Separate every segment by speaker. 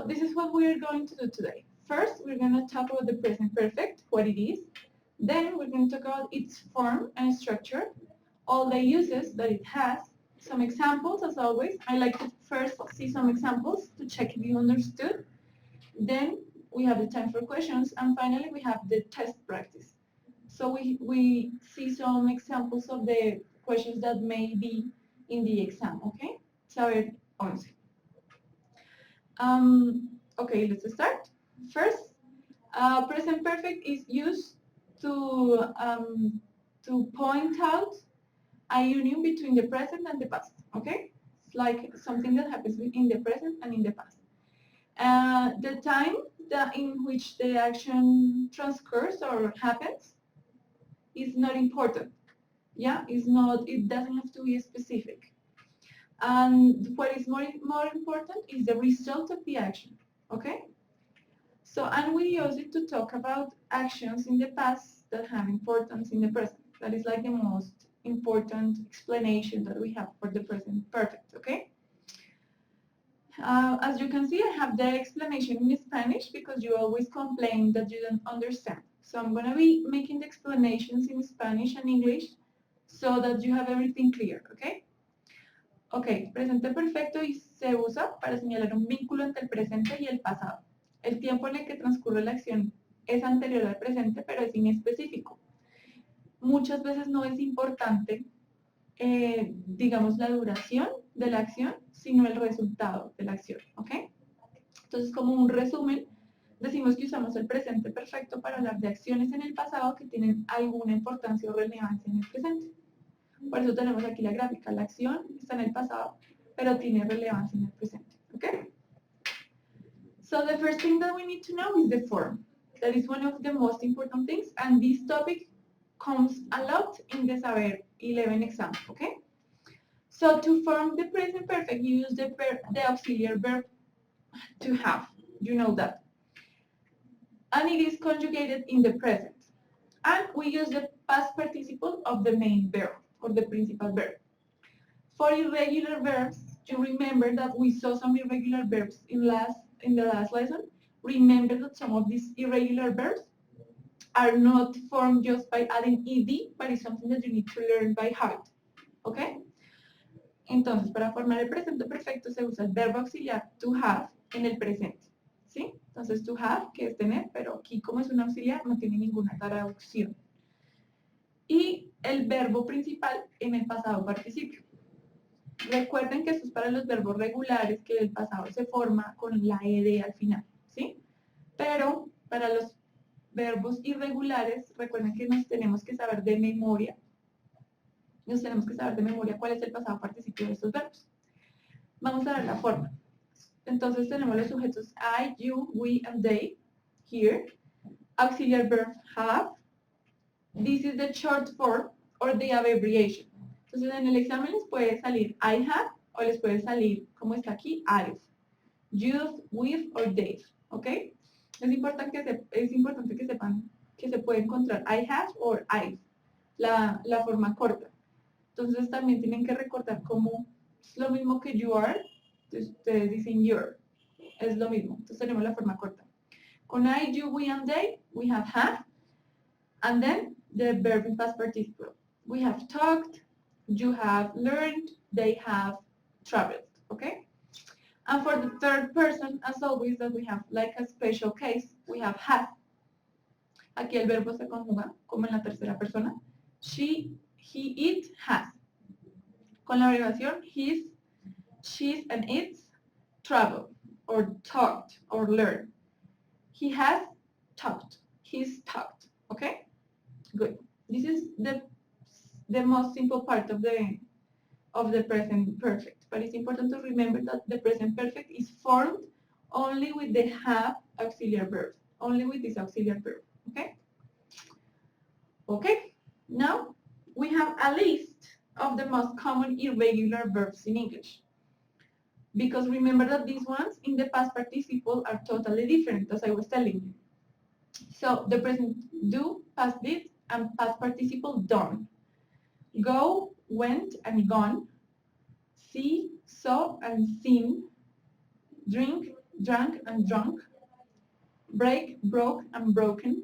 Speaker 1: So this is what we're going to do today. First, we're going to talk about the present perfect, what it is. Then we're going to talk about its form and structure, all the uses that it has, some examples as always. I like to first see some examples to check if you understood. Then we have the time for questions, and finally we have the test practice. So we see some examples of the questions that may be in the exam, okay? Saber 11. Okay, let's start. First, present perfect is used to point out a union between the present and the past, okay? It's like something that happens in the present and in the past. The time in which the action transcurs or happens is not important. Yeah, it doesn't have to be specific. And what is more important is the result of the action, okay? So, and we use it to talk about actions in the past that have importance in the present. That is like the most important explanation that we have for the present perfect, okay? As you can see, I have the explanation in Spanish because you always complain that you don't understand. So I'm going to be making the explanations in Spanish and English so that you have everything clear, okay? Ok, presente perfecto y se usa para señalar un vínculo entre el presente y el pasado. El tiempo en el que transcurre la acción es anterior al presente, pero es inespecífico. Muchas veces no es importante, digamos, la duración de la acción, sino el resultado de la acción, ¿ok? Entonces, como un resumen, decimos que usamos el presente perfecto para hablar de acciones en el pasado que tienen alguna importancia o relevancia en el presente. Por eso tenemos aquí la gráfica. La acción está en el pasado, pero tiene relevancia en el presente. Okay? So the first thing that we need to know is the form. That is one of the most important things, and this topic comes a lot in the Saber 11 exam. Okay? So to form the present perfect, you use the auxiliary verb to have. You know that. And it is conjugated in the present. And we use the past participle of the main verb, or the principal verb. For irregular verbs, you remember that we saw some irregular verbs in the last lesson. Remember that some of these irregular verbs are not formed just by adding ed, but it's something that you need to learn by heart. ¿Ok? Entonces, para formar el presente perfecto se usa el verbo auxiliar to have en el presente. ¿Sí? Entonces, to have, que es tener, pero aquí como es un auxiliar, no tiene ninguna traducción. Y el verbo principal en el pasado participio. Recuerden que esto es para los verbos regulares, que el pasado se forma con la ed al final, ¿sí? Pero para los verbos irregulares, recuerden que nos tenemos que saber de memoria. Cuál es el pasado participio de estos verbos. Vamos a ver la forma. Entonces tenemos los sujetos I, you, we, and they, here. Auxiliary verb have. This is the short form or the abbreviation. Entonces en el examen les puede salir I have o les puede salir, como está aquí, I've, you've, we've or they've. ¿Ok? Es importante que sepan que se puede encontrar I have or I've, la forma corta. Entonces también tienen que recordar cómo es lo mismo que you are, entonces ustedes dicen you're, es lo mismo. Entonces tenemos la forma corta. Con I, you, we, and they, we have, and then the verb in past participle. We have talked, you have learned, they have traveled, okay? And for the third person, as always, that we have like a special case, we have had. Aquí el verbo se conjuga como en la tercera persona. She, he, it, has. Con la abreviación his, she's, and its, travel, or talked, or learned. He has talked, he's talked, okay? Good. This is the most simple part of the present perfect. But it's important to remember that the present perfect is formed only with the have auxiliary verb. Only with this auxiliary verb. Okay? Okay. Now we have a list of the most common irregular verbs in English. Because remember that these ones in the past participle are totally different, as I was telling you. So the present do, past did, and past participle done. Go, went, and gone. See, saw, and seen. Drink, drank and drunk, break, broke and broken,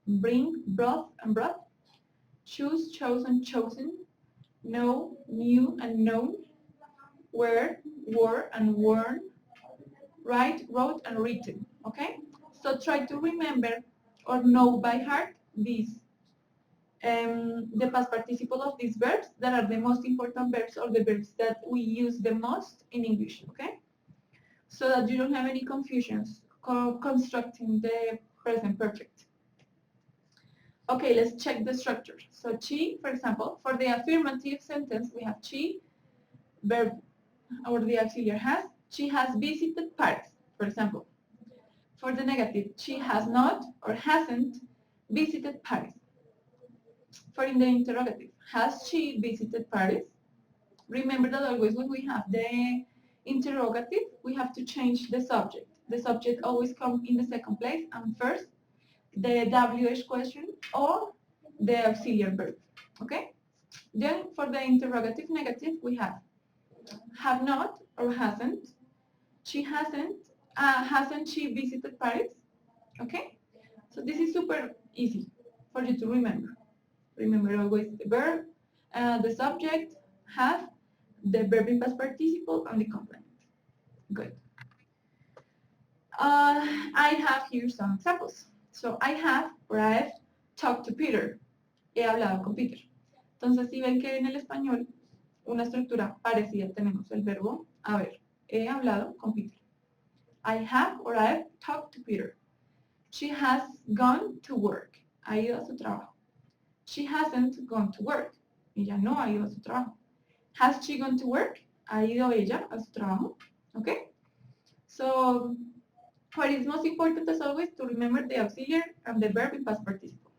Speaker 1: bring, brought and brought, choose, chose and chosen, know, knew and known, wear, wore and worn, write, wrote and written, okay? So try to remember or know by heart these, the past participle of these verbs that are the most important verbs or the verbs that we use the most in English, okay? So that you don't have any confusions constructing the present perfect. Okay, let's check the structure. So she, for example, for the affirmative sentence, we have she, verb, or the auxiliary has. She has visited Paris, for example. For the negative, she has not or hasn't visited Paris. For in the interrogative, has she visited Paris? Remember that always when we have the interrogative, we have to change the subject. The subject always comes in the second place and first the WH question or the auxiliary verb, okay? Then for the interrogative negative, we have not or hasn't. She hasn't she visited Paris? Okay? So this is super easy for you to remember. Remember always the verb, the subject, have, the verb in past participle, and the complement. Good. I have here some examples. So I have or I've talked to Peter. He hablado con Peter. Entonces, si ven que en el español una estructura parecida tenemos el verbo haber. He hablado con Peter. I have or I've talked to Peter. She has gone to work. Ha ido a su trabajo. She hasn't gone to work. Ella no ha ido a su trabajo. Has she gone to work? Ha ido ella a su trabajo. Okay? So, what is most important as always to remember the auxiliary and the verb in past participle.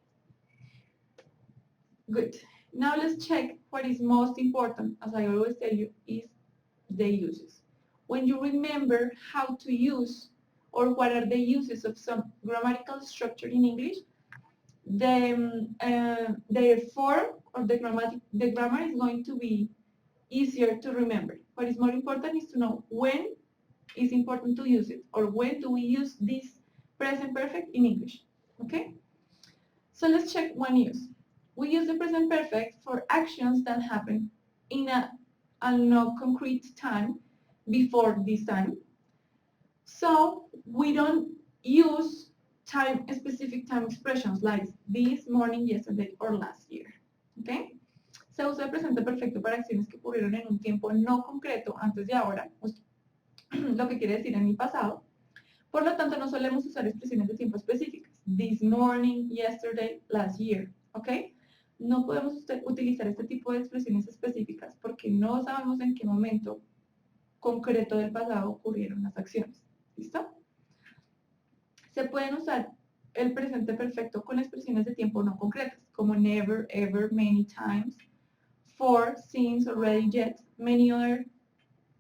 Speaker 1: Good. Now let's check what is most important, as I always tell you, is the uses. When you remember how to use or what are the uses of some grammatical structure in English, the form or the grammar is going to be easier to remember. What is more important is to know when is important to use it or when do we use this present perfect in English. Okay? So let's check one use. We use the present perfect for actions that happen in a no concrete time before this time. So we don't use specific time expressions like this morning, yesterday, or last year. Okay? Se usa el presente perfecto para acciones que ocurrieron en un tiempo no concreto antes de ahora, lo que quiere decir en el pasado. Por lo tanto, no solemos usar expresiones de tiempo específicas. This morning, yesterday, last year. ¿Ok? No podemos utilizar este tipo de expresiones específicas porque no sabemos en qué momento concreto del pasado ocurrieron las acciones. ¿Listo? Se pueden usar el presente perfecto con expresiones de tiempo no concretas, como never, ever, many times, for, since, already, yet, many other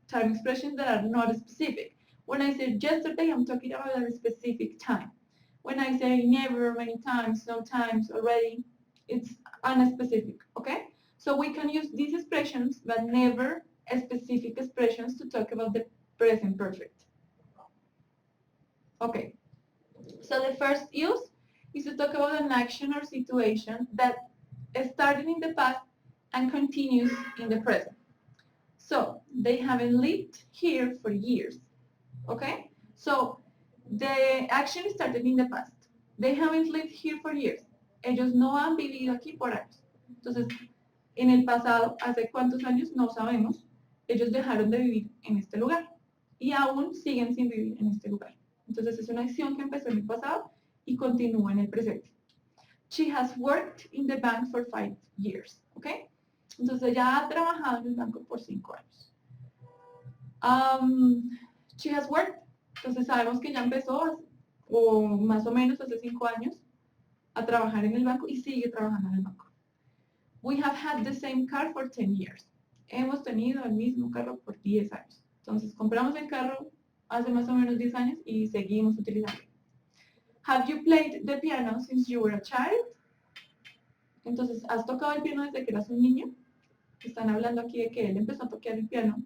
Speaker 1: time expressions that are not specific. When I say yesterday, I'm talking about a specific time. When I say never, many times, no times, already, it's unspecific, okay? So we can use these expressions, but never specific expressions to talk about the present perfect. Okay. So the first use is to talk about an action or situation that started in the past and continues in the present. So they haven't lived here for years. Okay? So the action started in the past. They haven't lived here for years. Ellos no han vivido aquí por años. Entonces, en el pasado, ¿hace cuántos años? No sabemos. Ellos dejaron de vivir en este lugar y aún siguen sin vivir en este lugar. Entonces es una acción que empezó en el pasado y continúa en el presente. She has worked in the bank for 5 years. ¿Ok? Entonces ella ha trabajado en el banco por 5 años. She has worked. Entonces sabemos que ya empezó, o más o menos hace 5 años, a trabajar en el banco y sigue trabajando en el banco. We have had the same car for 10 years. Hemos tenido el mismo carro por 10 años. Entonces compramos el carro hace más o menos 10 años y seguimos utilizando. Have you played the piano since you were a child? Entonces, ¿has tocado el piano desde que eras un niño? Están hablando aquí de que él empezó a tocar el piano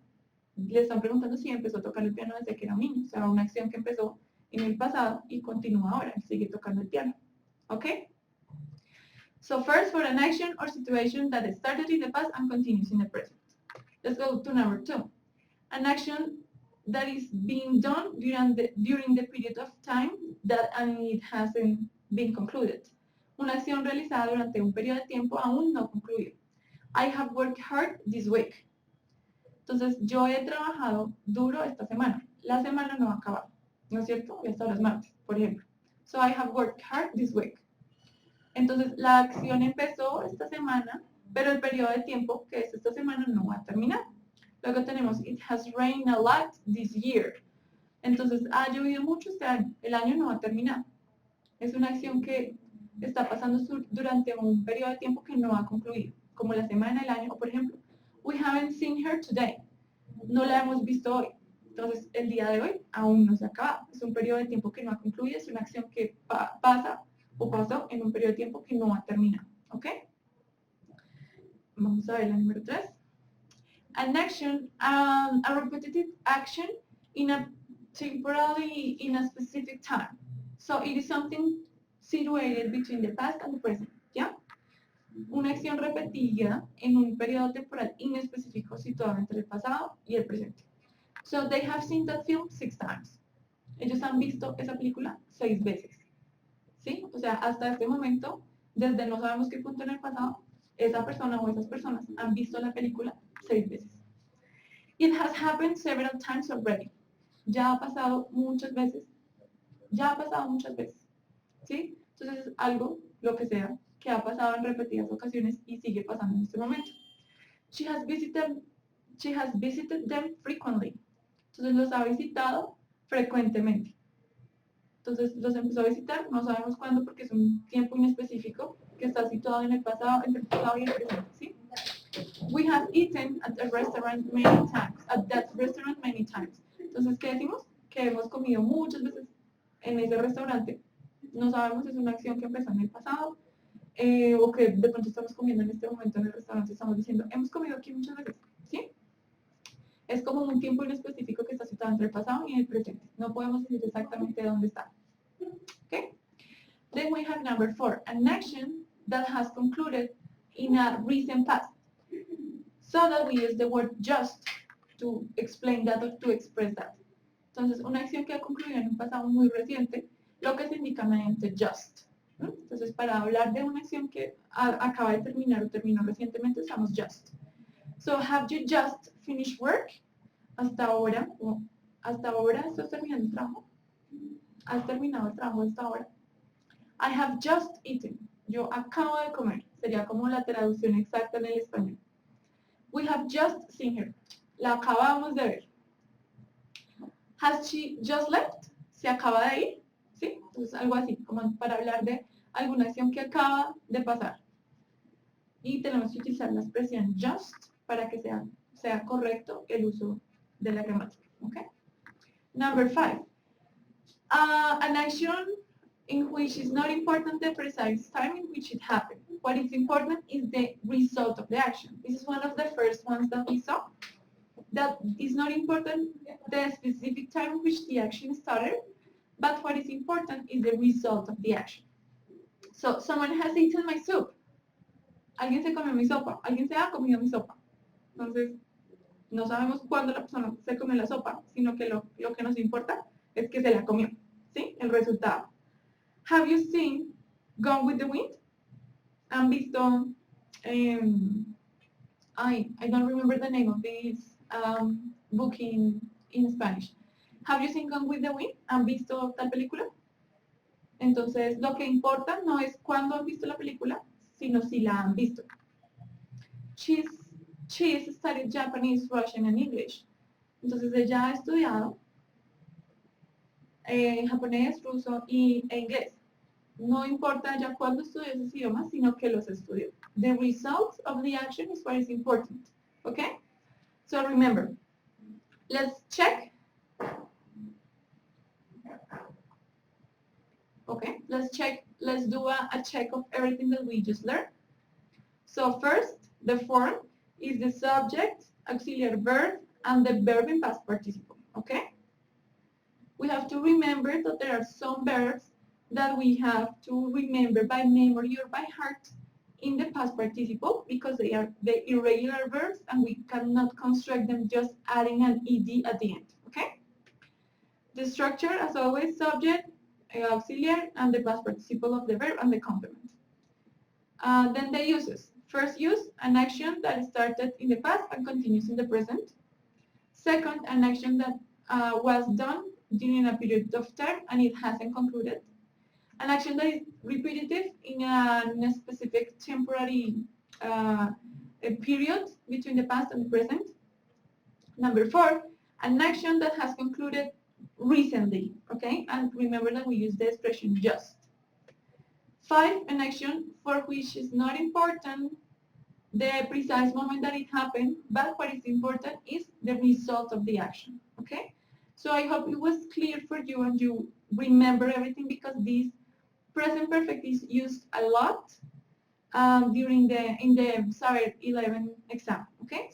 Speaker 1: le están preguntando si empezó a tocar el piano desde que era un niño. O sea, una acción que empezó en el pasado y continúa ahora, sigue tocando el piano. ¿Ok? So first, for an action or situation that started in the past and continues in the present. Let's go to number 2. An action that is being done during the period of time that and it hasn't been concluded. Una acción realizada durante un periodo de tiempo aún no concluido. I have worked hard this week. Entonces, yo he trabajado duro esta semana. La semana no ha acabado, ¿no es cierto? Hasta ahora es martes, por ejemplo. So I have worked hard this week. Entonces, la acción empezó esta semana, pero el periodo de tiempo, que es esta semana, no ha terminado. Luego tenemos, it has rained a lot this year. Entonces, ha llovido mucho este año. El año no ha terminado. Es una acción que está pasando durante un periodo de tiempo que no ha concluido, como la semana, el año, o por ejemplo, we haven't seen her today. No la hemos visto hoy. Entonces, el día de hoy aún no se ha acabado. Es un periodo de tiempo que no ha concluido, es una acción que pasa o pasó en un periodo de tiempo que no ha terminado. ¿Ok? Vamos a ver la número 3. An action, a repetitive action in a temporally in a specific time. So it is something situated between the past and the present. ¿Ya? Una acción repetida en un periodo temporal inespecífico situado entre el pasado y el presente. So they have seen that film 6 times. Ellos han visto esa película 6 veces. ¿Sí? O sea, hasta este momento, desde no sabemos qué punto en el pasado, esa persona o esas personas han visto la película 6 veces. It has happened several times already. Ya ha pasado muchas veces. Ya ha pasado muchas veces. ¿Sí? Entonces es algo, lo que sea, que ha pasado en repetidas ocasiones y sigue pasando en este momento. She has visited them frequently. Entonces los ha visitado frecuentemente. Entonces los empezó a visitar, no sabemos cuándo porque es un tiempo inespecífico que está situado en el pasado, entre el pasado y el presente, ¿sí? We have eaten at a restaurant many times, at that restaurant many times. Entonces, ¿qué decimos? Que hemos comido muchas veces en ese restaurante. No sabemos si es una acción que empezó en el pasado o que de pronto estamos comiendo en este momento en el restaurante, estamos diciendo, hemos comido aquí muchas veces, ¿sí? Es como un tiempo inespecífico que está situado entre el pasado y el presente. No podemos decir exactamente dónde está. Okay? Then we have number 4, an action that has concluded in a recent past. So that we use the word just to explain that or to express that. Entonces, una acción que ha concluido en un pasado muy reciente, lo que se indica mediante just. Entonces, para hablar de una acción que acaba de terminar o terminó recientemente, usamos just. So, have you just finished work? Hasta ahora estás terminando el trabajo. ¿Has terminado el trabajo hasta ahora? I have just eaten. Yo acabo de comer. Sería como la traducción exacta en el español. We have just seen her. La acabamos de ver. Has she just left? ¿Se acaba de ir? ¿Sí? Entonces algo así, como para hablar de alguna acción que acaba de pasar. Y tenemos que utilizar la expresión just para que sea correcto el uso de la gramática. Okay? Number 5. An action in which is not important the precise time in which it happened. What is important is the result of the action. This is one of the first ones that we saw. That is not important the specific time in which the action started, but what is important is the result of the action. So, someone has eaten my soup. Alguien se comió mi sopa. Alguien se ha comido mi sopa. Entonces, no sabemos cuándo la persona se comió la sopa, sino que lo que nos importa es que se la comió. ¿Sí? El resultado. Have you seen Gone with the Wind? ¿Han visto? I don't remember the name of this book in Spanish. Have you seen Gone with the Wind? ¿Han visto tal película? Entonces, lo que importa no es cuándo han visto la película, sino si la han visto. She's studied Japanese, Russian, and English. Entonces, ella ha estudiado japonés, ruso e inglés. No importa ya cuándo estudió esos idiomas, sino que los estudió. The result of the action is what is important. Okay? So remember, let's check. Okay, let's do a check of everything that we just learned. So first, the form is the subject, auxiliary verb, and the verb in past participle, okay? We have to remember that there are some verbs that we have to remember by memory or by heart in the past participle because they are the irregular verbs and we cannot construct them just adding an ed at the end, okay? The structure, as always, subject, auxiliary, and the past participle of the verb and the complement. Then the uses. First use, an action that started in the past and continues in the present. Second, an action that was done during a period of time and it hasn't concluded. An action that is repetitive in a specific temporary period between the past and the present. Number 4, an action that has concluded recently, okay? And remember that we use the expression just. 5, an action for which is not important the precise moment that it happened, but what is important is the result of the action, okay? So I hope it was clear for you and you remember everything because this present perfect is used a lot in the Saber 11 exam, okay?